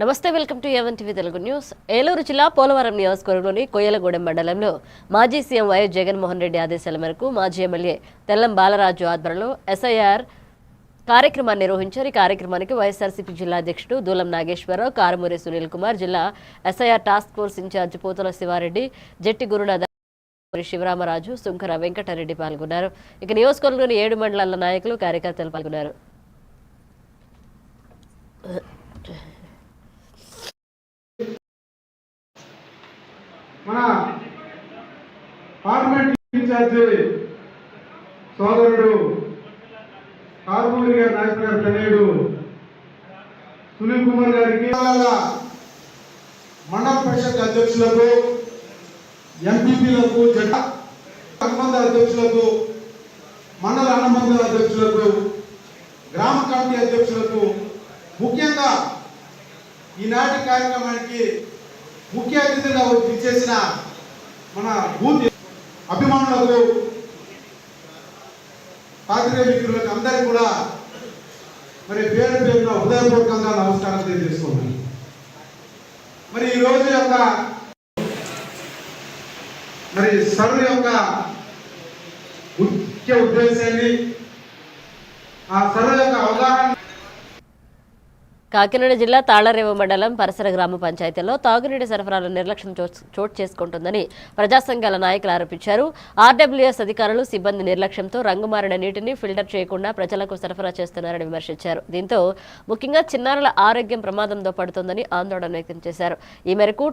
నమస్తే, welcome to A1 TV Telugu news. Eluru జిల్లా పోలవరం నియోజకవర్గంలోని కొయ్యలగూడెం మండలంలో మాజీ సీఎం వైఎస్ జగన్మోహన్ రెడ్డి ఆదేశాల మేరకు మాజీ ఎమ్మెల్యే తెల్లం బాలరాజు ఆధ్వర్యంలో ఎస్ఐఆర్ కార్యక్రమాన్ని నిర్వహించారు. ఈ కార్యక్రమానికి వైఎస్ఆర్సీపీ జిల్లా అధ్యక్షుడు దూలం నాగేశ్వరరావు, కారుమూరి సునీల్ కుమార్, జిల్లా ఎస్ఐఆర్ టాస్క్ ఫోర్స్ ఇన్ఛార్జి పోతుల శివారెడ్డి, జట్టి గురునాథ, శివరామరాజు, సుంకర వెంకటరెడ్డి పాల్గొన్నారు. ఇక నియోజకవర్గంలోని 7 మండలాల నాయకులు, కార్యకర్తలు పాల్గొన్నారు. మన పార్లమెంట్ ఇన్ఛార్జి సోదరుడు కారుమూరి గారి నాయకుడు గారి తనయుడు సునీల్ కుమార్ గారికి, మండల పరిషత్ అధ్యక్షులకు, ఎంపీపీలకు, జట్ట అనుబంధ అధ్యక్షులకు, మండల అనుబంధ అధ్యక్షులకు, గ్రామ కమిటీ అధ్యక్షులకు, ముఖ్యంగా ఈనాటి కార్యక్రమానికి ముఖ్య అతిథిగా ఇచ్చేసిన మన బూత్ అభిమానులకు, పాత్రికేయ మిత్రులకు అందరికీ కూడా మరి పేరు పేరున హృదయపూర్వకంగా నమస్కారం తెలియజేస్తున్నాను. మరి ఈ రోజు యొక్క మరి సభ యొక్క ముఖ్య ఉద్దేశాన్ని, ఆ సభ యొక్క అవగాహన కాకినాడ జిల్లా తాళ్లరేవు మండలం పరిసర గ్రామ పంచాయతీల్లో తాగునీటి సరఫరాలో నిర్లక్ష్యం చోటు చేసుకుంటుందని ప్రజా సంఘాల నాయకులు ఆరోపించారు. ఆర్డబ్ల్యూఎస్ అధికారులు, సిబ్బంది నిర్లక్ష్యంతో రంగుమారిన నీటిని ఫిల్టర్ చేయకుండా ప్రజలకు సరఫరా చేస్తున్నారని విమర్శించారు. దీంతో ముఖ్యంగా చిన్నారుల ఆరోగ్యం ప్రమాదంతో పడుతోందని ఆందోళన వ్యక్తం చేశారు. ఈ మేరకు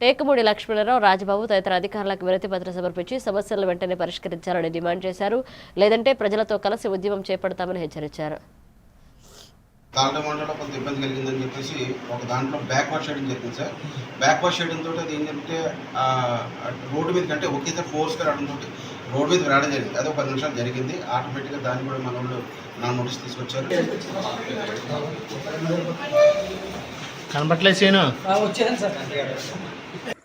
టేకుమూడి లక్ష్మణరావు, రాజబాబు తదితర అధికారులకు వినతి పత్రం సమర్పించి సమస్యలను వెంటనే పరిష్కరించాలని డిమాండ్ చేశారు. లేదంటే ప్రజలతో కలిసి ఉద్యమం చేపడతామని హెచ్చరించారు. తాళ మండలంలో కొంత ఇబ్బంది కలిగిందని చెప్పేసి ఒక దాంట్లో బ్యాక్వర్డ్ షేడింగ్ జరిగింది సార్. బ్యాక్వర్డ్ షేడింగ్ తోటి అది ఏంటంటే రోడ్డు మీద కంటే ఒకేసారి ఫోర్స్గా రావడంతో రోడ్డు మీద రావడం జరిగింది. అది ఒక 10 నిమిషాలు జరిగింది. ఆటోమేటిక్గా దాన్ని కూడా మన వాళ్ళు నా నోటీస్ తీసుకొచ్చారు.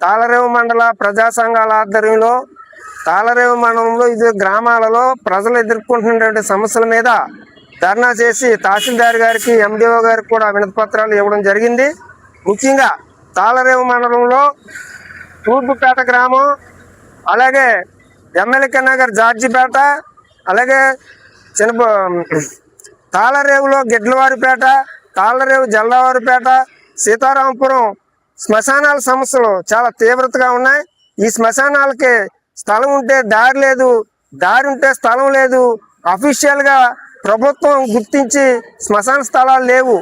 తాళరేవు మండల ప్రజా సంఘాల ఆధ్వర్యంలో తాళరేవు మండలంలో ఇది గ్రామాలలో ప్రజలు ఎదుర్కొంటున్నటువంటి సమస్యల మీద ధర్నా చేసి తహసీల్దార్ గారికి, ఎండిఓ గారికి కూడా వినతి పత్రాలు ఇవ్వడం జరిగింది. ముఖ్యంగా తాళరేవు మండలంలో తూర్పుపేట గ్రామం, అలాగే ఎమ్మెల్యే నగర్, జార్జిపేట, అలాగే తాళరేవులో గిడ్లవారిపేట, తాళరేవు జల్లవారిపేట, సీతారాంపురం శ్మశానాల సమస్యలు చాలా తీవ్రతగా ఉన్నాయి. ఈ శ్మశానాలకి స్థలం ఉంటే దారి లేదు, దారి ఉంటే స్థలం లేదు. అఫీషియల్గా ప్రభుత్వం గుర్తించి శ్మశాన స్థలాలు లేవు.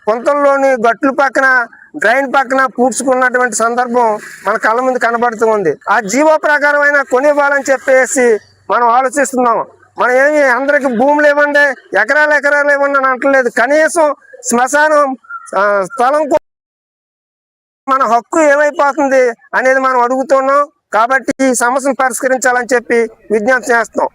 కొంతల్లోని గట్లు పక్కన, డ్రైన్ పక్కన పూడ్చుకున్నటువంటి సందర్భం మన కళ్ళ ముందు కనబడుతూ ఉంది. ఆ జీవో ప్రకారమైన కొనివ్వాలని చెప్పేసి మనం ఆలోచిస్తున్నాం. మనం ఏమి అందరికి భూములు ఇవ్వండి, ఎకరాలు ఇవ్వండి అని అంటలేదు. కనీసం శ్మశానం స్థలం మన హక్కు ఏమైపోతుంది అనేది మనం అడుగుతున్నాం. కాబట్టి ఈ సమస్యను పరిష్కరించాలని చెప్పి విజ్ఞప్తి చేస్తున్నాం.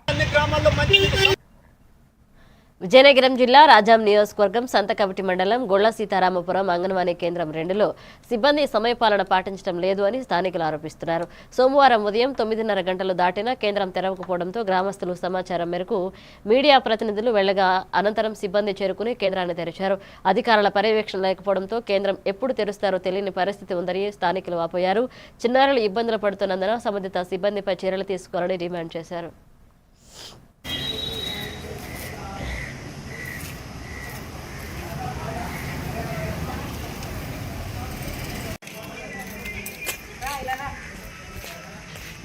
విజయనగరం జిల్లా రాజాం నియోజకవర్గం సంతకవిటి మండలం గొల్ల సీతారామపురం అంగన్వాడీ కేంద్రం 2లో సిబ్బంది సమయపాలన పాటించడం లేదు అని స్థానికులు ఆరోపిస్తున్నారు. సోమవారం ఉదయం 9:30 గంటలు దాటినా కేంద్రం తెరవకపోవడంతో గ్రామస్తులు సమాచారం మేరకు మీడియా ప్రతినిధులు వెళ్లగా అనంతరం సిబ్బంది చేరుకుని కేంద్రాన్ని తెరిచారు. అధికారుల పర్యవేక్షణ లేకపోవడంతో కేంద్రం ఎప్పుడు తెరుస్తారో తెలియని పరిస్థితి ఉందని స్థానికులు వాపోయారు. చిన్నారులు ఇబ్బందులు పడుతున్నందున సంబంధిత సిబ్బందిపై చర్యలు తీసుకోవాలని డిమాండ్ చేశారు.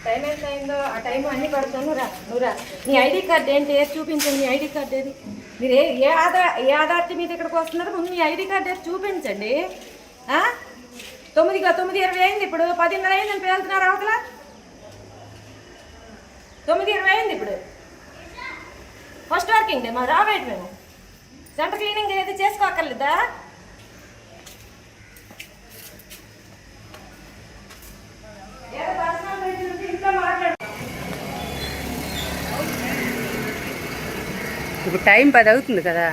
టైం ఎంత అయిందో ఆ టైం అన్నీ పడతాను. నువ్వురా నీ ఐడి కార్డు ఏంటి చూపించండి. నీ ఐడి కార్డు ఏది? మీరు ఏ ఆధార్ మీద ఇక్కడికి వస్తున్నారో ముందు మీ ఐడి కార్డు ఏది చూపించండి. 9:20 అయింది, ఇప్పుడు 10:30 అయిందని పేలుతున్నారు అవతల. 9:20 అయింది ఇప్పుడు. ఫస్ట్ వర్కింగ్ డే మా రాబోయేది. మేము సెంటర్ క్లీనింగ్ ఏది చేసుకోక్కర్లేదా? ఇప్పుడు టైం 10 అవుతుంది కదా.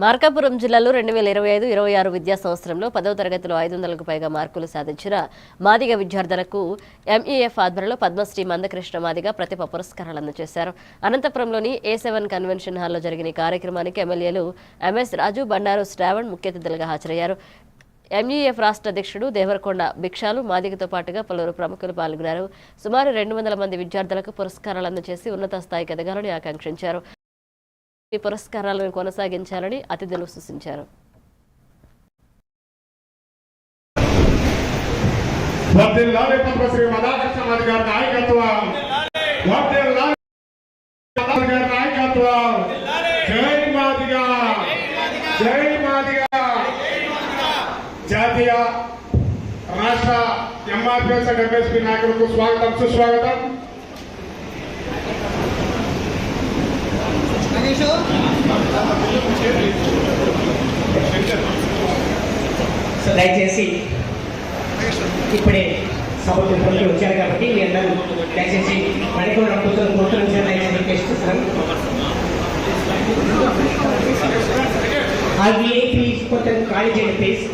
మార్కాపురం జిల్లాలో 2025-26 విద్యా సంవత్సరంలో 10వ తరగతిలో 500కు పైగా మార్కులు సాధించిన మాదిగ విద్యార్థులకు ఎంఈఎఫ్ ఆధ్వర్యంలో పద్మశ్రీ మందకృష్ణ మాదిగ ప్రతిభ పురస్కారాలు అందజేశారు. అనంతపురంలోని A7 కన్వెన్షన్ హాల్లో జరిగిన ఈ కార్యక్రమానికి ఎమ్మెల్యేలు ఎంఎస్ రాజు, బండారు శ్రావణ్ ముఖ్య అతిథులుగా హాజరయ్యారు. ఎంఈఎఫ్ రాష్ట్ర అధ్యక్షుడు దేవరకొండ భిక్షాలు మాదిగతో పాటుగా పలువురు ప్రముఖులు పాల్గొన్నారు. సుమారు 200 మంది విద్యార్థులకు పురస్కారాలు అందజేసి ఉన్నత స్థాయికి ఎదగాలని ఆకాంక్షించారు. ఈ పురస్కారాలను కొనసాగించాలని అతిథులు సూచించారు. జాతీయ రాష్ట్ర ఎంఆర్పిఎస్ అండ్ ఎంఎస్పీ నాయకులకు స్వాగతం, సుస్వాగతం. సో దయచేసి ఇప్పుడే సభకు వచ్చారు కాబట్టి మీ అందరూ దయచేసి మణికూడ కూతురు రిక్వెస్ట్ చేస్తాను. ఆ విఐపీ కొంచెం ఖాళీ చేయండి ప్లీజ్.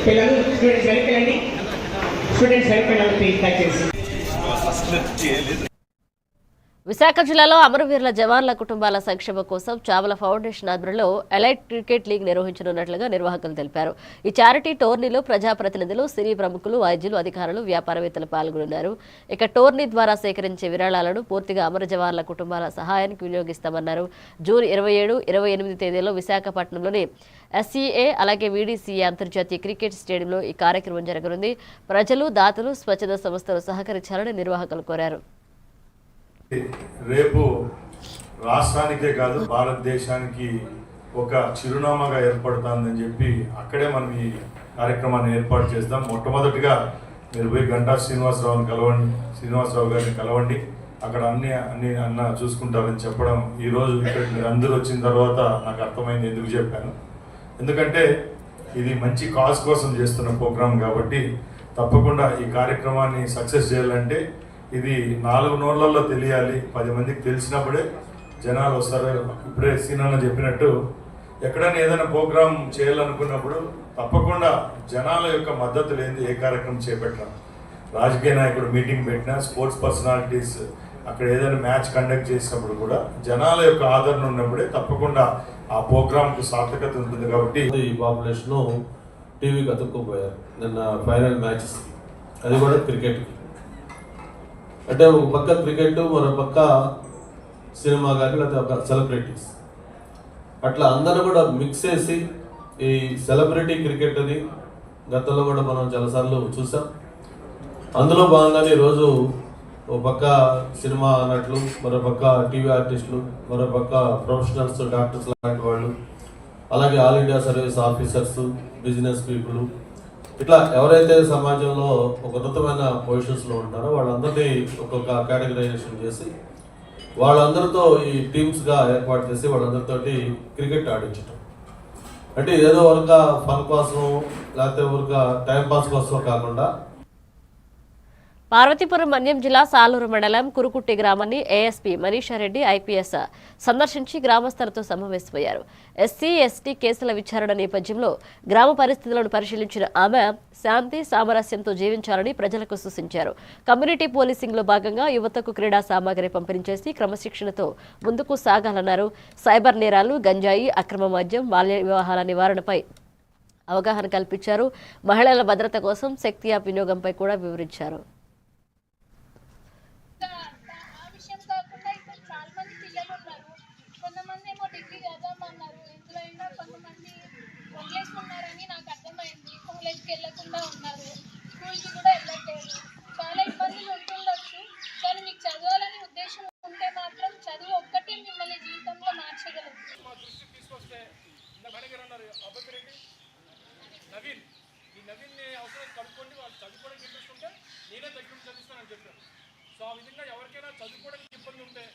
పిల్లలు స్టూడెంట్స్ వెళ్ళిపోయండి, స్టూడెంట్స్ వెళ్ళిపోయిన ప్లీజ్ దయచేసి. విశాఖ జిల్లాలో అమరవీరుల జవాన్ల కుటుంబాల సంక్షేమం కోసం చావల ఫౌండేషన్ ఆధ్వర్యంలో ఎలైట్ క్రికెట్ లీగ్ నిర్వహించనున్నట్లుగా నిర్వాహకులు తెలిపారు. ఈ చారిటీ టోర్నీలో ప్రజాప్రతినిధులు, సినీ ప్రముఖులు, వైద్యులు, అధికారులు, వ్యాపారవేత్తలు పాల్గొన్నారు. ఇక టోర్నీ ద్వారా సేకరించే విరాళాలను పూర్తిగా అమర జవాన్ల కుటుంబాల సహాయానికి వినియోగిస్తామన్నారు. జూన్ 27, 28 తేదీలో విశాఖపట్నంలోని SCA అలాగే VDCA అంతర్జాతీయ క్రికెట్ స్టేడియంలో ఈ కార్యక్రమం జరగనుంది. ప్రజలు, దాతలు, స్వచ్ఛంద సంస్థలు సహకరించాలని నిర్వాహకులు కోరారు. రేపు రాష్ట్రానికే కాదు భారతదేశానికి ఒక చిరునామాగా ఏర్పడుతుందని చెప్పి అక్కడే మనం ఈ కార్యక్రమాన్ని ఏర్పాటు చేస్తాం. మొట్టమొదటిగా మీరు పోయి గంటా శ్రీనివాసరావు గారిని కలవండి, అక్కడ అన్ని అన్న చూసుకుంటారని చెప్పడం ఈరోజు ఇక్కడ మీరు అందరూ వచ్చిన తర్వాత నాకు అర్థమైంది ఎందుకు చెప్పాను. ఎందుకంటే ఇది మంచి కాజ్ కోసం చేస్తున్న ప్రోగ్రాం కాబట్టి తప్పకుండా ఈ కార్యక్రమాన్ని సక్సెస్ చేయాలంటే ఇది 4 నోళ్లలో తెలియాలి, 10 మందికి తెలిసినప్పుడే జనాలు వస్తారు. ఇప్పుడే సీనాన్న చెప్పినట్టు ఎక్కడైనా ఏదైనా ప్రోగ్రాం చేయాలనుకున్నప్పుడు తప్పకుండా జనాల యొక్క మద్దతు లేని ఏ కార్యక్రమం చేపట్టాం. రాజకీయ నాయకుడు మీటింగ్ పెట్టినా, స్పోర్ట్స్ పర్సనాలిటీస్ అక్కడ ఏదైనా మ్యాచ్ కండక్ట్ చేసినప్పుడు కూడా జనాల యొక్క ఆదరణ ఉన్నప్పుడే తప్పకుండా ఆ ప్రోగ్రాంకు సార్థకత ఉంటుంది. కాబట్టి ఈ పాపులేషన్ టీవీకి అతుక్కుపోయారు నిన్న ఫైనల్ మ్యాచెస్, అది కూడా క్రికెట్. అంటే ఒక పక్క క్రికెట్, మరో పక్క సినిమా కానీ లేకపోతే ఒక సెలబ్రిటీస్, అట్లా అందరూ కూడా మిక్స్ చేసి ఈ సెలబ్రిటీ క్రికెట్ అని గతంలో కూడా మనం చాలాసార్లు చూసాం. అందులో భాగంగానే ఈరోజు ఒక పక్క సినిమా నటులు, మరో పక్క టీవీ ఆర్టిస్టులు, మరో పక్క ప్రొఫెషనల్స్, డాక్టర్స్ లాంటి వాళ్ళు, అలాగే all India service officers, business people, ఇట్లా ఎవరైతే సమాజంలో ఒక ఉన్నతమైన పొజిషన్స్లో ఉంటారో వాళ్ళందరినీ ఒక్కొక్క కేటగరైజేషన్ చేసి వాళ్ళందరితో ఈ టీమ్స్గా ఏర్పాటు చేసి వాళ్ళందరితోటి క్రికెట్ ఆడించడం. అంటే ఏదో ఒక ఫన్ కోసం లేకపోతే ఒక టైంపాస్ కోసం కాకుండా. పార్వతీపురం మన్యం జిల్లా సాలూరు మండలం కురుకుట్టి గ్రామాన్ని ASP మనీషారెడ్డి IPS సందర్శించి గ్రామస్తులతో సమావేశమయ్యారు. SC, ST కేసుల విచారణ నేపథ్యంలో గ్రామ పరిస్థితులను పరిశీలించిన ఆమె శాంతి సామరస్యంతో జీవించాలని ప్రజలకు సూచించారు. కమ్యూనిటీ పోలీసింగ్లో భాగంగా యువతకు క్రీడా సామాగ్రి పంపిణీ చేసి క్రమశిక్షణతో ముందుకు సాగాలన్నారు. సైబర్ నేరాలు, గంజాయి, అక్రమ మద్యం, బాల్య వివాహాల నివారణపై అవగాహన కల్పించారు. మహిళల భద్రత కోసం శక్తి యాప్ వినియోగంపై కూడా వివరించారు. వెళ్ళకుండా ఉన్నారు, స్కూల్కి కూడా వెళ్ళట్లేదు. చాలా ఇబ్బందులు ఉంటుండొచ్చు, కానీ మీకు చదవాలని ఉద్దేశం ఉంటే మాత్రం చదువు ఒక్కటే మిమ్మల్ని జీవితంలో మార్చగలదు. నవీన్ని అవసరం కనుక్కోండి, వాళ్ళు చదువుకోవడానికి ఇంట్రెస్ట్ ఉంటే నేనే దగ్గర చదివిస్తానని చెప్పాను. సో ఆ విధంగా ఎవరికైనా చదువుకోవడానికి ఇబ్బంది ఉంటే,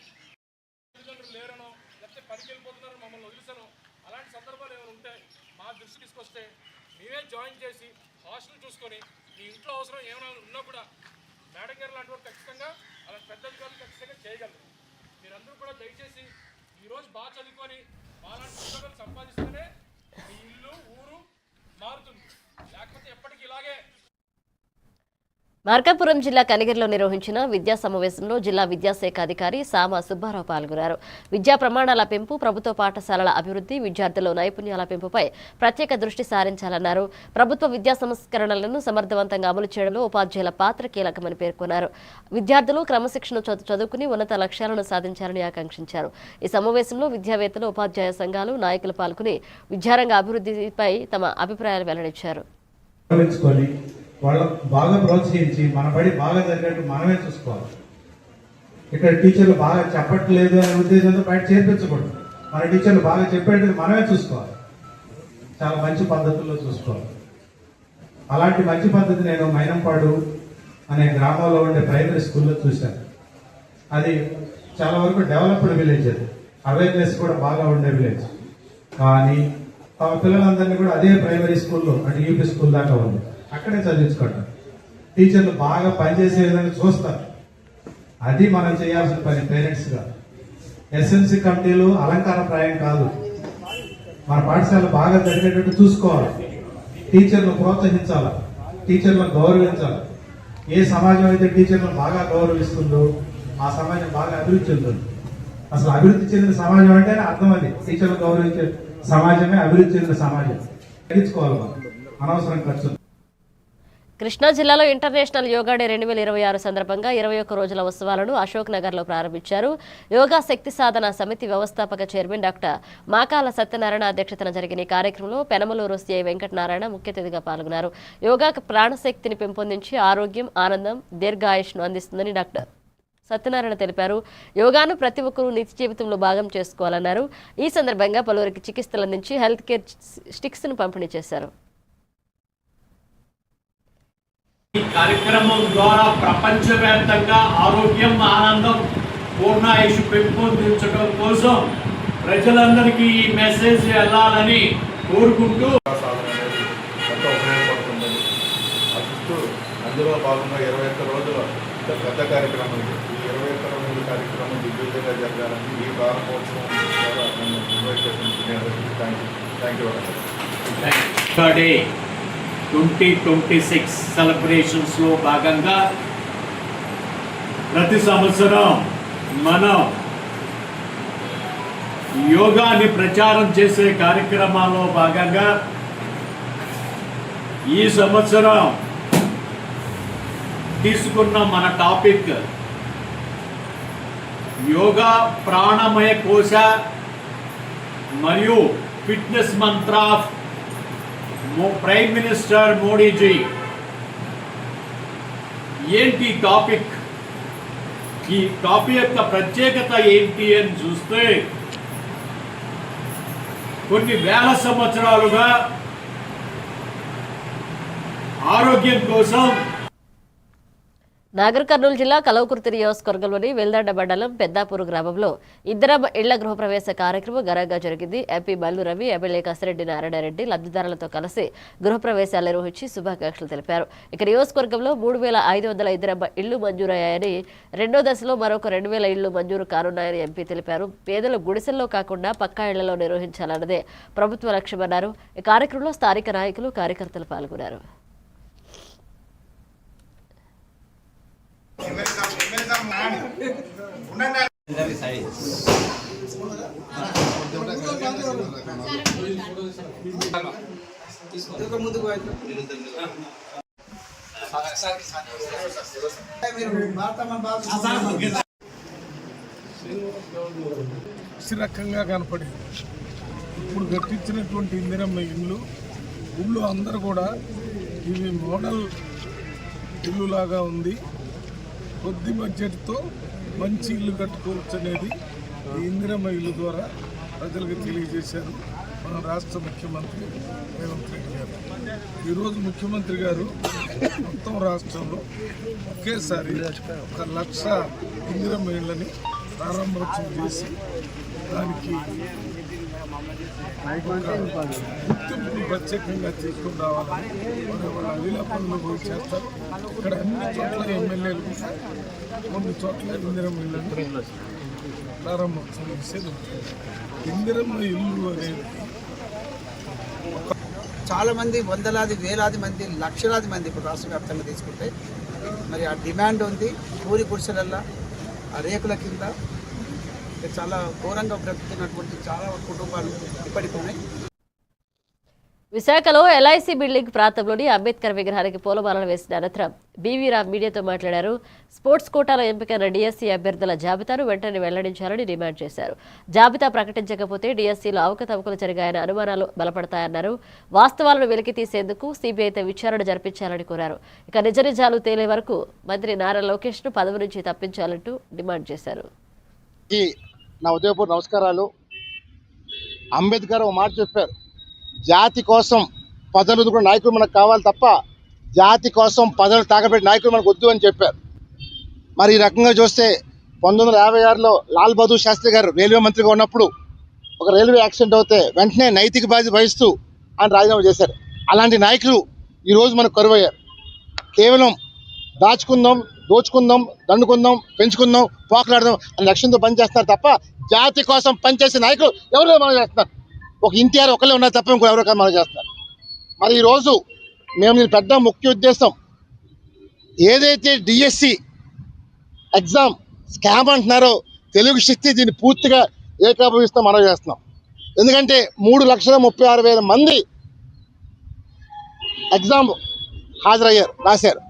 తల్లిదండ్రులు లేరనో లేకపోతే పనికి వెళ్ళిపోతున్నారో మమ్మల్ని వదిలేసానో అలాంటి సందర్భాలు ఏమైనా ఉంటే మా దృష్టికి తీసుకొస్తే మేమే జాయిన్ చేసి హాస్టల్ చూసుకొని మీ ఇంట్లో అవసరం ఏమైనా ఉన్నా కూడా మేడం గారు లాంటి వారు ఖచ్చితంగా అలాంటి పెద్ద అధికారులు ఖచ్చితంగా చేయగలరు. మీరందరూ కూడా దయచేసి ఈరోజు బాగా చదువుకొని మాలాంటి ఉద్యోగాలు సంపాదిస్తేనే మీ ఇల్లు ఊరు మారుతుంది, లేకపోతే ఎప్పటికీ ఇలాగే. మార్కాపురం జిల్లా కనిగిరిలో నిర్వహించిన విద్యా సమావేశంలో జిల్లా విద్యాశాఖ అధికారి సామ సుబ్బారావు పాల్గొన్నారు. విద్యా ప్రమాణాల పెంపు, ప్రభుత్వ పాఠశాలల అభివృద్ధి, విద్యార్థుల నైపుణ్యాల పెంపుపై ప్రత్యేక దృష్టి సారించాలన్నారు. ప్రభుత్వ విద్యా సంస్కరణలను సమర్థవంతంగా అమలు చేయడంలో ఉపాధ్యాయుల పాత్ర కీలకమని పేర్కొన్నారు. విద్యార్థులు క్రమశిక్షణ చదువుకుని ఉన్నత లక్ష్యాలను సాధించాలని ఆకాంక్షించారు. ఈ సమావేశంలో విద్యావేత్తలు, ఉపాధ్యాయ సంఘాలు, నాయకులు పాల్గొని విద్యారంగ అభివృద్ధిపై తమ అభిప్రాయాలు వెల్లడించారు. వాళ్ళకు బాగా ప్రోత్సహించి మన బడి బాగా జరిగేట్టు మనమే చూసుకోవాలి. ఇక్కడ టీచర్లు బాగా చెప్పట్లేదు అనే ఉద్దేశంతో బయట చేర్పించకూడదు. మన టీచర్లు బాగా చెప్పేటది మనమే చూసుకోవాలి, చాలా మంచి పద్ధతుల్లో చూసుకోవాలి. అలాంటి మంచి పద్ధతి నేను మైనంపాడు అనే గ్రామంలో ఉండే ప్రైమరీ స్కూల్లో చూశాను. అది చాలా వరకు డెవలప్డ్ విలేజ్, అది అవేర్నెస్ కూడా బాగా ఉండే విలేజ్. కానీ తమ పిల్లలందరినీ కూడా అదే ప్రైమరీ స్కూల్లో, అంటే యూపీ స్కూల్ దాకా ఉంది, అక్కడే చదివించుకుంటారు. టీచర్లు బాగా పనిచేసే విధంగా చూస్తారు. అది మనం చేయాల్సిన పని పేరెంట్స్గా. ఎస్ఎంసీ కమిటీలు అలంకారప్రాయం కాదు, మన పాఠశాల బాగా జరిగేటట్టు చూసుకోవాలి. టీచర్లు ప్రోత్సహించాలి, టీచర్లను గౌరవించాలి. ఏ సమాజం అయితే టీచర్లను బాగా గౌరవిస్తుందో ఆ సమాజం బాగా అభివృద్ధి చెందుతుంది. అసలు అభివృద్ధి చెందిన సమాజం అంటేనే అర్థం అది. టీచర్లు గౌరవించే సమాజమే అభివృద్ధి చెందిన సమాజం. తగ్గించుకోవాలి మనం అనవసరం ఖర్చు. కృష్ణా జిల్లాలో ఇంటర్నేషనల్ యోగా డే 2026 సందర్భంగా 21 రోజుల ఉత్సవాలను అశోక్ నగర్లో ప్రారంభించారు. యోగా శక్తి సాధన సమితి వ్యవస్థాపక చైర్మన్ డాక్టర్ మాకాల సత్యనారాయణ అధ్యక్షతన జరిగిన ఈ కార్యక్రమంలో పెనమలూరు సిఐ వెంకటనారాయణ ముఖ్య అతిథిగా పాల్గొన్నారు. యోగా ప్రాణశక్తిని పెంపొందించి ఆరోగ్యం, ఆనందం, దీర్ఘాయుష్ను అందిస్తుందని డాక్టర్ సత్యనారాయణ తెలిపారు. యోగాను ప్రతి ఒక్కరూ నిత్య జీవితంలో భాగం చేసుకోవాలన్నారు. ఈ సందర్భంగా పలువురికి చికిత్సలు అందించి హెల్త్ కేర్ స్టిక్స్ ను పంపిణీ చేశారు. ఈ కార్యక్రమం ద్వారా ప్రపంచవ్యాప్తంగా ఆరోగ్యం, ఆనందం, పూర్ణాయుష్ పెంపొందించడం కోసం ప్రజలందరికీ ఈ మెసేజ్ వెళ్ళాలని కోరుకుంటూ ఎంతో ఉపయోగపడుతుందని ఆశిస్తూ, అందులో భాగంగా 21 రోజుల పెద్ద కార్యక్రమం ఇది. ఈ 21 రోజుల కార్యక్రమం దిగ్విజయంగా జరగాలని ఈ ప్రారంభోత్సవం ద్వారా నేను ఇన్వైట్ చేసినందుకు థ్యాంక్ యూ. 2026 సెలబ్రేషన్స్లో భాగంగా ప్రతి సంవత్సరం మనం యోగాని ప్రచారం చేసే కార్యక్రమాల్లో భాగంగా ఈ సంవత్సరం తీసుకున్న మన టాపిక్ యోగా ప్రాణమయ కోశ మరియు fitness Mantra of prime minister Modiji. ఏంటి టాపిక్? ఈ టాపిక్ యొక్క ప్రత్యేకత ఏంటి అని చూస్తే, కొన్ని వేల సంవత్సరాలుగా ఆరోగ్యం కోసం నాగర్ కర్నూలు జిల్లా కలవకుర్తి నియోజకవర్గంలోని వెల్దండ మండలం పెద్దాపూర్ గ్రామంలో ఇద్దరు ఇళ్ల గృహప్రవేశ కార్యక్రమం ఘనంగా జరిగింది. ఎంపీ మల్లు రవి, ఎమ్మెల్యే కసిరెడ్డి నారాయణరెడ్డి లబ్ధిదారులతో కలిసి గృహప్రవేశాలు నిర్వహించి శుభాకాంక్షలు తెలిపారు. ఇక నియోజకవర్గంలో 3500 ఇద్దరమ్మ ఇళ్లు మంజూరయ్యాయని, రెండో దశలో మరొక 2000 ఇళ్లు మంజూరు కానున్నాయని ఎంపీ తెలిపారు. పేదలు గుడిసెల్లో కాకుండా పక్కా ఇళ్లలో నిర్వహించాలన్నదే ప్రభుత్వ లక్ష్యమన్నారు. ఈ కార్యక్రమంలో స్థానిక నాయకులు, కార్యకర్తలు పాల్గొన్నారు. రకంగా కనపడింది. ఇప్పుడు కట్టించినటువంటి ఇందిరమ్మ ఇల్లు అందరూ కూడా ఇవి మోడల్ ఇల్లులాగా ఉంది. కొద్ది బడ్జెట్తో మంచి ఇల్లు కట్టుకోవచ్చు అనేది ఈ ఇందిరమ్మ ఇల్లు ద్వారా ప్రజలకు తెలియజేశారు మన రాష్ట్ర ముఖ్యమంత్రి రేవంత్ రెడ్డి గారు. ఈరోజు ముఖ్యమంత్రి గారు మొత్తం రాష్ట్రంలో ఒకేసారి 1,00,000 ఇందిరమ్మ ఇళ్ళని ప్రారంభోత్సవం చేసి దానికి గుర్తింపును ప్రత్యేకంగా తీసుకుని రావాలని వాళ్ళ అవిలా పనులు పోయి చేస్తారు. ఇక్కడ అన్ని చోట్ల ఎమ్మెల్యేలు, కొన్ని చోట్ల ఇందిరమ్మ ఇళ్ళని ప్రారంభోత్సవం చేసేది ఇందిరమ్మ ఇల్లు అనేది చాలామంది వందలాది వేలాది మంది లక్షలాది మంది ఇప్పుడు రాష్ట్ర వ్యాప్తంగా తీసుకుంటే మరి ఆ డిమాండ్ ఉంది. పూరి గుడిసెలల్లో ఆ రేకుల కింద చాలా ఘోరంగా బ్రతుకుతున్నటువంటి చాలా కుటుంబాలు ఇప్పటికీ ఉన్నాయి. విశాఖలో ఎల్ఐసి బిల్డింగ్ ప్రాంతంలోని అంబేద్కర్ విగ్రహానికి పూలమాలలు వేసిన అనంతరం బీవీ రావు మీడియాతో మాట్లాడారు. స్పోర్ట్స్ కోటాలో ఎంపికైన డీఎస్సీ అభ్యర్థుల జాబితాను వెంటనే వెల్లడించాలని డిమాండ్ చేశారు. జాబితా ప్రకటించకపోతే డీఎస్సీలో అవకతవకలు జరిగాయన్న అనుమానాలు బలపడతాయన్నారు. వాస్తవాలను వెలికి తీసేందుకు సిబిఐతో విచారణ జరిపించాలని కోరారు. ఇక నిజ నిజాలు తేలే వరకు మంత్రి నారా లోకేష్ ను పదవి నుంచి తప్పించాలంటూ డిమాండ్ చేశారు. నా ఉదయపూర్ నమస్కారాలు. అంబేద్కర్ ఒక మాట చెప్పారు, జాతి కోసం పదవులు కూడా నాయకులు మనకు కావాలి తప్ప జాతి కోసం పదవులు తాకబెట్టి నాయకులు మనకు వద్దు అని చెప్పారు. మరి ఈ రకంగా చూస్తే 1956లో లాల్ బహదూర్ శాస్త్రి గారు రైల్వే మంత్రిగా ఉన్నప్పుడు ఒక రైల్వే యాక్సిడెంట్ అవుతే వెంటనే నైతిక బాధ్యత వహిస్తూ ఆయన రాజీనామా చేశారు. అలాంటి నాయకులు ఈరోజు మనకు కరువయ్యారు. కేవలం దాచుకుందాం, దోచుకుందాం, దండుకుందాం, పెంచుకుందాం, పోకలాడదాం అనే లక్ష్యంతో పనిచేస్తున్నారు తప్ప జాతి కోసం పనిచేసే నాయకులు ఎవరో మనం చేస్తున్నారు. ఒక ఎన్టీఆర్ ఒకళ్ళే ఉన్నారు తప్ప ఇంకో ఎవరో మనం చేస్తున్నారు. మరి ఈరోజు మేము దీని పెద్ద ముఖ్య ఉద్దేశం ఏదైతే డిఎస్సి ఎగ్జామ్ స్కామ్ అంటున్నారో తెలుగు శక్తి దీన్ని పూర్తిగా ఏకాభవిస్తాం మనం చేస్తున్నాం. ఎందుకంటే 3,36,000 మంది ఎగ్జామ్ హాజరయ్యారు, రాశారు.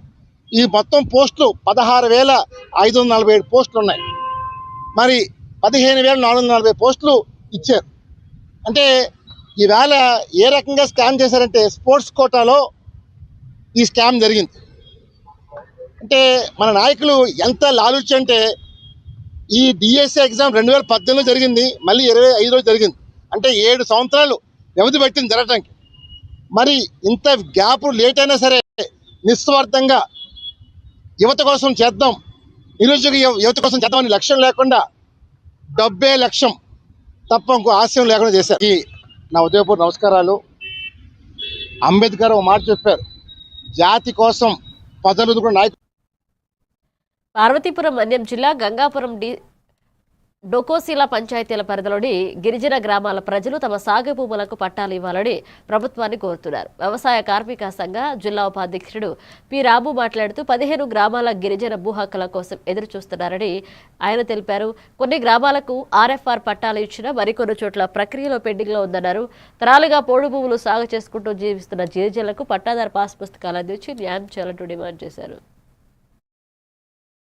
ఈ మొత్తం పోస్టులు 16,547 పోస్టులు ఉన్నాయి. మరి 15,440 పోస్టులు ఇచ్చారు. అంటే ఈవేళ ఏ రకంగా స్కామ్ చేశారంటే స్పోర్ట్స్ కోటాలో ఈ స్కామ్ జరిగింది. అంటే మన నాయకులు ఎంత లాలుచి అంటే ఈ డిఎస్సి ఎగ్జామ్ 2018లో జరిగింది, మళ్ళీ 25లో జరిగింది. అంటే 7 సంవత్సరాలు వ్యవధి పెట్టింది జరగటానికి. మరి ఇంత గ్యాప్ లేట్ అయినా సరే నిస్వార్థంగా యువత కోసం చేద్దాం, నిరుద్యోగ యువత కోసం చేద్దామని లక్ష్యం లేకుండా డబ్బే లక్ష్యం తప్ప ఇంకో ఆశయం లేకుండా చేశారు. నా ఉదయపూర్ నమస్కారాలు. అంబేద్కర్ ఒక మాట చెప్పారు, జాతి కోసం పదవులు కూడా నాయకులు. పార్వతీపురం మన్యం జిల్లా గంగాపురం డొకోశీల పంచాయతీల పరిధిలోని గిరిజన గ్రామాల ప్రజలు తమ సాగు భూములకు పట్టాలు ఇవ్వాలని ప్రభుత్వాన్ని కోరుతున్నారు. వ్యవసాయ కార్మిక సంఘ జిల్లా ఉపాధ్యక్షుడు పి రాము మాట్లాడుతూ 15 గ్రామాల గిరిజన భూ హక్కుల కోసం ఎదురు చూస్తున్నారని ఆయన తెలిపారు. కొన్ని గ్రామాలకు ఆర్ఎఫ్ఆర్ పట్టాలు ఇచ్చినా మరికొన్ని చోట్ల ప్రక్రియలో పెండింగ్ లో ఉందన్నారు. తరాలుగా పోడు భూములు సాగు చేసుకుంటూ జీవిస్తున్న గిరిజనులకు పట్టాదారు పాస్ పుస్తకాలు అందించి న్యాయం చేయాలంటూ డిమాండ్ చేశారు.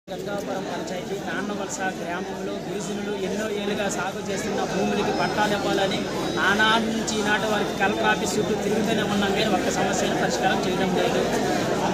గంగాపురం పంచాయతీ నాన్నవలస గ్రామంలో గిరిజనులు ఎన్నో ఏళ్ళుగా సాగు చేస్తున్న భూములకి పట్టాలు ఇవ్వాలని ఆనాటి నుంచి ఈనాటి వారికి కలెక్టర్ ఆఫీస్ చుట్టూ తిరుగుతూనే ఉన్నాం కానీ ఒక్క సమస్యను పరిష్కారం చేయడం లేదు.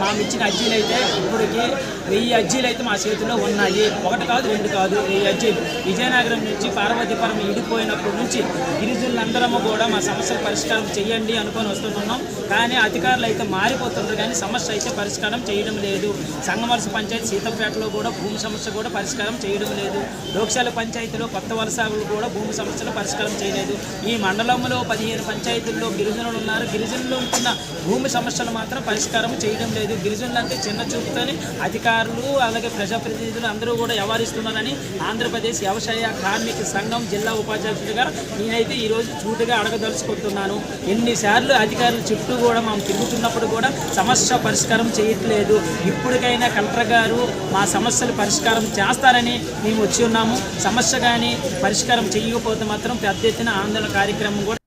మాకు ఇచ్చిన అర్జీలు అయితే ఇప్పటికి 1000 అర్జీలు అయితే మా చేతిలో ఉన్నాయి. 1 కాదు 2 కాదు 1000 అర్జీలు. విజయనగరం నుంచి పార్వతీపురం ఇడిపోయినప్పటి నుంచి గిరిజనులందరము కూడా మా సమస్యలు పరిష్కారం చేయండి అనుకొని వస్తున్నాం. కానీ అధికారులు అయితే మారిపోతున్నారు కానీ సమస్య అయితే పరిష్కారం చేయడం లేదు. సంగమవలస పంచాయతీ సీతంపేటలో కూడా భూమి సమస్య కూడా పరిష్కారం చేయడం లేదు. లోక్శాల పంచాయతీలో కొత్త వలసలు కూడా భూమి సమస్యలు పరిష్కారం చేయలేదు. ఈ మండలంలో 15 పంచాయతీల్లో గిరిజనులు ఉన్నారు. గిరిజనులు ఉంటున్న భూమి సమస్యలు మాత్రం పరిష్కారం చేయడం లేదు. గిరిజనులు అంటే చిన్న చూపుతోనే అధికారులు అలాగే ప్రజాప్రతినిధులు అందరూ కూడా వ్యవహరిస్తున్నారని ఆంధ్రప్రదేశ్ వ్యవసాయ కార్మిక సంఘం జిల్లా ఉపాధ్యక్షుడిగా నేనైతే ఈరోజు చూటుగా అడగదలుచుకుంటున్నాను. ఎన్నిసార్లు అధికారుల చుట్టూ కూడా మనం తిరుగుతున్నప్పుడు కూడా సమస్య పరిష్కారం చేయట్లేదు. ఇప్పటికైనా కలెక్టర్ గారు మా సమస్యలు పరిష్కారం చేస్తారని మేము వచ్చి ఉన్నాము. సమస్య కానీ పరిష్కారం చేయకపోతే మాత్రం పెద్ద ఎత్తున ఆందోళన కార్యక్రమం కూడా.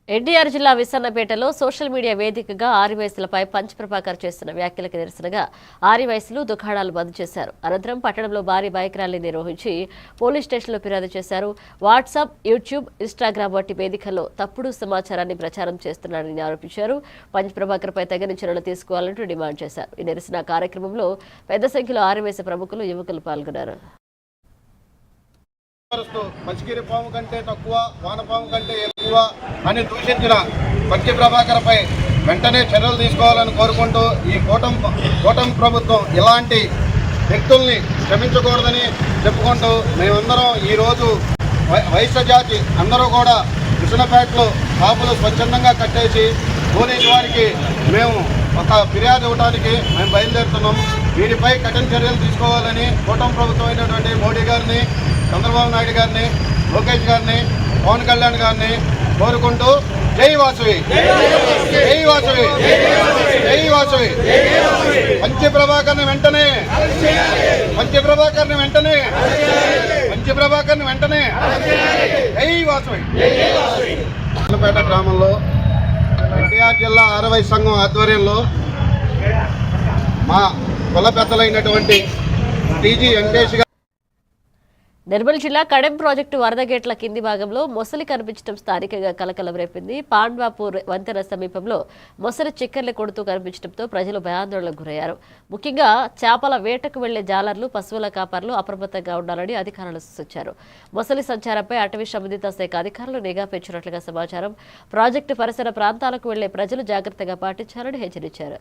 ఎన్టీఆర్ జిల్లా విసన్నపేటలో సోషల్ మీడియా వేదికగా ఆర్యవైశ్యులపై పంచప్రభాకర్ చేస్తున్న వ్యాఖ్యలకు నిరసనగా ఆర్యవైశ్యులు దుకాణాలు బంద్ చేశారు. అనంతరం పట్టణంలో భారీ బైక్ ర్యాలీ నిర్వహించి పోలీస్ స్టేషన్లో ఫిర్యాదు చేశారు. వాట్సాప్, యూట్యూబ్, ఇన్స్టాగ్రామ్ వంటి వేదికల్లో తప్పుడు సమాచారాన్ని ప్రచారం చేస్తున్నారని ఆరోపించారు. పంచప్రభాకర్పై తగిన చర్యలు తీసుకోవాలంటూ డిమాండ్ చేశారు. ఈ నిరసన కార్యక్రమంలో పెద్ద సంఖ్యలో ఆర్యవైశ్య ప్రముఖులు, యువకులు పాల్గొన్నారు. మచిగిరి పాము కంటే తక్కువ, వానపాము కంటే ఎక్కువ అని దూషించిన పంచి ప్రభాకర్పై వెంటనే చర్యలు తీసుకోవాలని కోరుకుంటూ ఈ కూటమి ప్రభుత్వం ఇలాంటి వ్యక్తుల్ని క్షమించకూడదని చెప్పుకుంటూ మేమందరం ఈరోజు వైశ్య జాతి అందరూ కూడా కృష్ణపేటలో షాపులు స్వచ్ఛందంగా కట్టేసి పోలీసు వారికి మేము ఒక ఫిర్యాదు ఇవ్వడానికి మేము బయలుదేరుతున్నాం. వీరిపై కఠిన చర్యలు తీసుకోవాలని కూటమి ప్రభుత్వం అయినటువంటి మోడీ గారిని చంద్రబాబు నాయుడు గారిని, లోకేష్ గారిని, పవన్ కళ్యాణ్ గారిని కోరుకుంటూ జై వాసవి, జై వాసవి, జై వాసవి. మంచి ప్రభాకర్ని వెంటనే, మంచి ప్రభాకర్ని వెంటనే, మంచి ప్రభాకర్ని వెంటనే జై వాసవి. పేట గ్రామంలో ఎన్టీఆర్ జిల్లా ఆరవై సంఘం ఆధ్వర్యంలో మా కుల పెద్దలైనటువంటి టీజీ వెంకటేష్ గారు. నిర్మల్ జిల్లా కడెం ప్రాజెక్టు వరద గేట్ల కింది భాగంలో మొసలి కనిపించడం స్థానికంగా కలకలం రేపింది. పాండ్వాపూర్ వంతెన సమీపంలో మొసలి చిక్కర్లు కొడుతూ కనిపించడంతో ప్రజలు భయాందోళనకు గురయ్యారు. ముఖ్యంగా చేపల వేటకు వెళ్లే జాలర్లు, పశువుల కాపర్లు అప్రమత్తంగా ఉండాలని అధికారులు సూచించారు. మొసలి సంచారంపై అటవీ సంబంధిత శాఖ అధికారులు నిఘా పెంచినట్లుగా సమాచారం. ప్రాజెక్టు పరిసర ప్రాంతాలకు వెళ్లే ప్రజలు జాగ్రత్తగా పాటించాలని హెచ్చరించారు.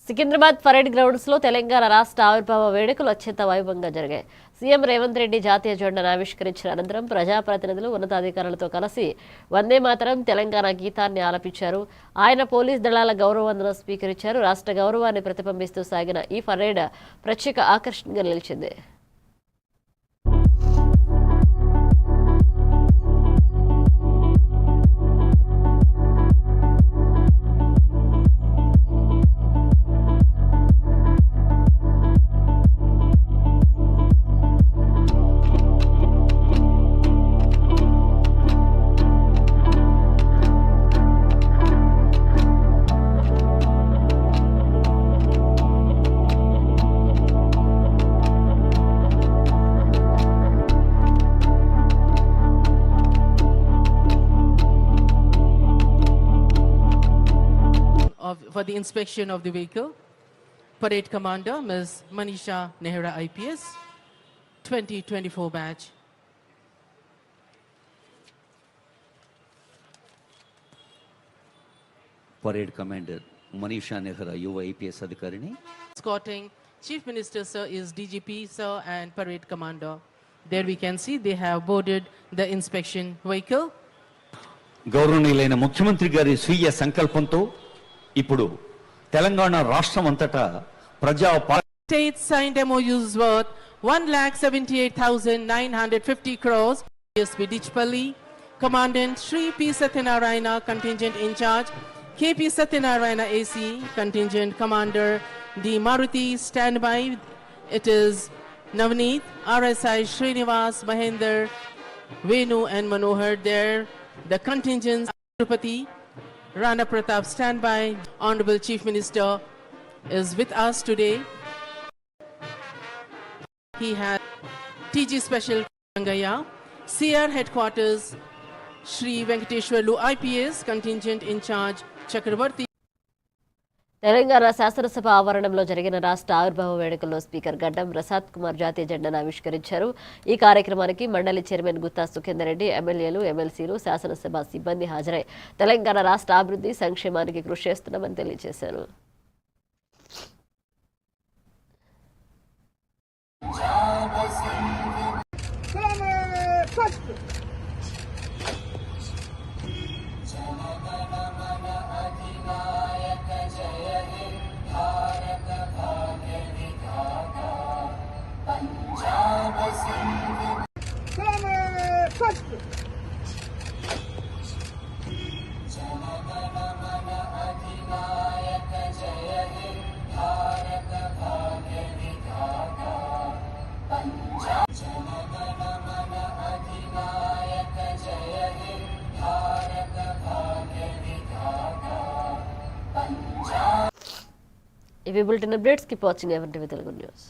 సికింద్రాబాద్ పరేడ్ గ్రౌండ్స్ లో తెలంగాణ రాష్ట్ర ఆవిర్భావ వేడుకలు అత్యంత వైభవంగా జరిగాయి. సీఎం రేవంత్ రెడ్డి జాతీయ జెండాను ఆవిష్కరించిన అనంతరం ప్రజాప్రతినిధులు, ఉన్నతాధికారులతో కలిసి వందే మాతరం తెలంగాణ గీతాన్ని ఆలపించారు. ఆయన పోలీస్ దళాల గౌరవవందనం స్వీకరించారు. రాష్ట్ర గౌరవాన్ని ప్రతిబింబిస్తూ సాగిన ఈ పరేడ్ ప్రత్యేక ఆకర్షణగా నిలిచింది. For the inspection of the vehicle, Parade Commander Ms. Manisha Nehra IPS, 2024 batch. Parade Commander Manisha Nehra Yuva IPS Adhikarini. Escorting Chief Minister Sir is DGP Sir and Parade Commander. There we can see they have boarded the inspection vehicle. గౌరవనీయులైన ముఖ్యమంత్రి గారి స్వీయ సంకల్పంతో ఇప్పుడు తెలంగాణ రాష్ట్రం అంతటా ప్రజా States signed MOUs worth 1,78,950 crores. DSP Dichpalli, Commandant Shri P. Satyanarayana, Contingent in charge, KP Satyanarayana AC, Contingent Commander D. Maruti, standby. It is Navneet, RSI Srinivas, Mahendra, Venu and Manohar there. The contingents, Tirupati, Rana Pratap, standby. Honorable Chief Minister is with us today. He has TG Special Rangaya, CR Headquarters, Shri Venkateshwarlu IPS, Contingent in charge, Chakravarti. Telangana శాసనసభ ఆవరణంలో జరిగిన రాష్ట్ర ఆవిర్భావ వేడుకల్లో speaker గడ్డం ప్రసాద్ కుమార్ జాతీయ జెండాను ఆవిష్కరించారు. ఈ కార్యక్రమానికి మండలి చైర్మన్ గుత్తా సుఖేందర్ రెడ్డి, ఎమ్మెల్యేలు, ఎమ్మెల్సీలు, శాసనసభ సిబ్బంది హాజరై తెలంగాణ రాష్ట్ర అభివృద్ధి సంక్షేమానికి కృషి చేస్తున్నామని తెలియజేశారు. ఇవి bulletin updates. Keep watching ever TV Telugu news.